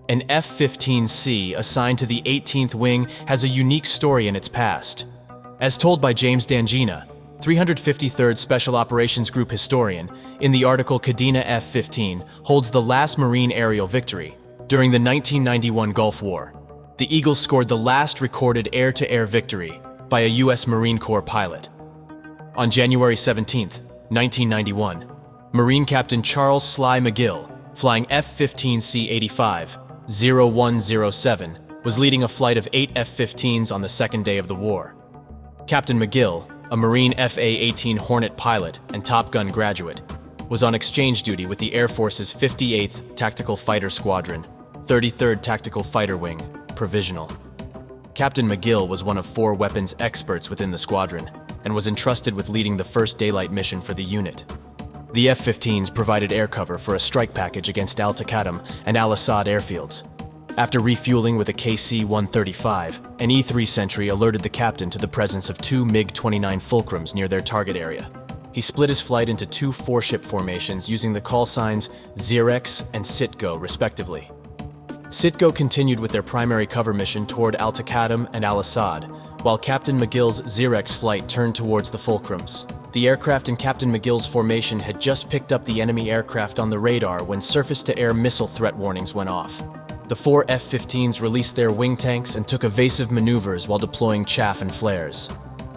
An F-15C assigned to the 18th Wing has a unique story in its past. As told by James Dangina, 353rd Special Operations Group historian, in the article Kadena F-15 holds the last Marine aerial victory during the 1991 Gulf War. The Eagles scored the last recorded air-to-air victory by a U.S. Marine Corps pilot. On January 17, 1991, Marine Captain Charles Sly Magill, flying F-15C-85-0107, was leading a flight of 8 F-15s on the second day of the war. Captain Magill, a Marine FA-18 Hornet pilot and Top Gun graduate, was on exchange duty with the Air Force's 58th Tactical Fighter Squadron, 33rd Tactical Fighter Wing, Provisional. Captain Magill was one of 4 weapons experts within the squadron and was entrusted with leading the first daylight mission for the unit. The F-15s provided air cover for a strike package against Al Taqaddum and Al Asad airfields. After refueling with a KC-135, an E-3 sentry alerted the captain to the presence of 2 MiG-29 Fulcrums near their target area. He split his flight into 2 4-ship formations using the call signs Zirex and Sitgo, respectively. Sitgo continued with their primary cover mission toward Al Taqaddum and Al Asad, while Captain Magill's Zirex flight turned towards the Fulcrums. The aircraft in Captain Magill's formation had just picked up the enemy aircraft on the radar when surface-to-air missile threat warnings went off. The 4 F-15s released their wing tanks and took evasive maneuvers while deploying chaff and flares.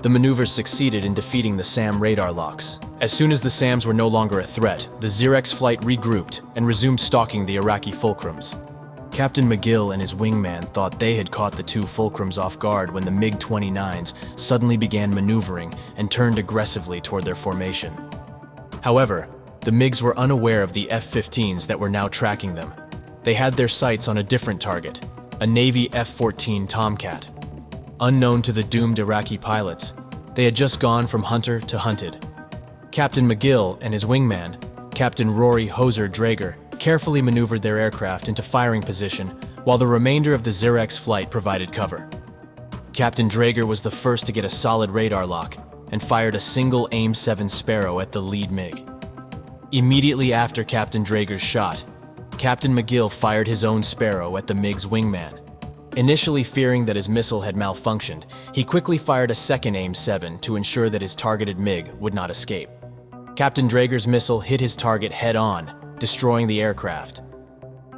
The maneuvers succeeded in defeating the SAM radar locks. As soon as the SAMs were no longer a threat, the Zirex flight regrouped and resumed stalking the Iraqi Fulcrums. Captain Magill and his wingman thought they had caught the 2 Fulcrums off guard when the MiG-29s suddenly began maneuvering and turned aggressively toward their formation. However, the MiGs were unaware of the F-15s that were now tracking them. They had their sights on a different target, a Navy F-14 Tomcat. Unknown to the doomed Iraqi pilots, they had just gone from hunter to hunted. Captain Magill and his wingman, Captain Rory Hoser Drager, carefully maneuvered their aircraft into firing position while the remainder of the Zirex flight provided cover. Captain Drager was the first to get a solid radar lock and fired a single AIM-7 Sparrow at the lead MiG. Immediately after Captain Drager's shot, Captain Magill fired his own Sparrow at the MiG's wingman. Initially fearing that his missile had malfunctioned, he quickly fired a second AIM-7 to ensure that his targeted MiG would not escape. Captain Drager's missile hit his target head-on, destroying the aircraft.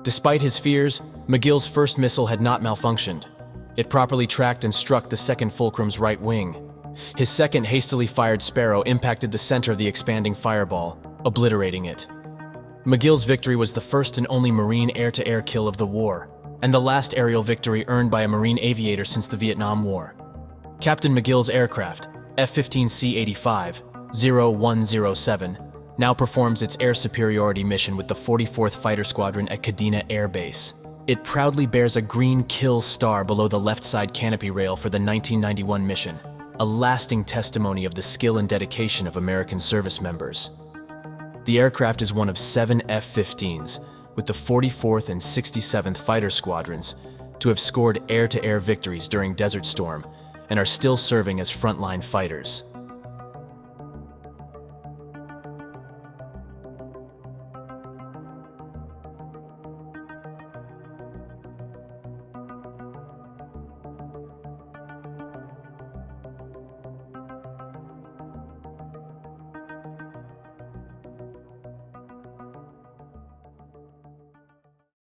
Despite his fears, Magill's first missile had not malfunctioned. It properly tracked and struck the second Fulcrum's right wing. His second hastily fired Sparrow impacted the center of the expanding fireball, obliterating it. Magill's victory was the first and only Marine air-to-air kill of the war, and the last aerial victory earned by a Marine aviator since the Vietnam War. Captain Magill's aircraft, F-15C-85-0107, now performs its air superiority mission with the 44th Fighter Squadron at Kadena Air Base. It proudly bears a green kill star below the left side canopy rail for the 1991 mission, a lasting testimony of the skill and dedication of American service members. The aircraft is one of 7 F-15s, with the 44th and 67th Fighter Squadrons, to have scored air-to-air victories during Desert Storm and are still serving as frontline fighters.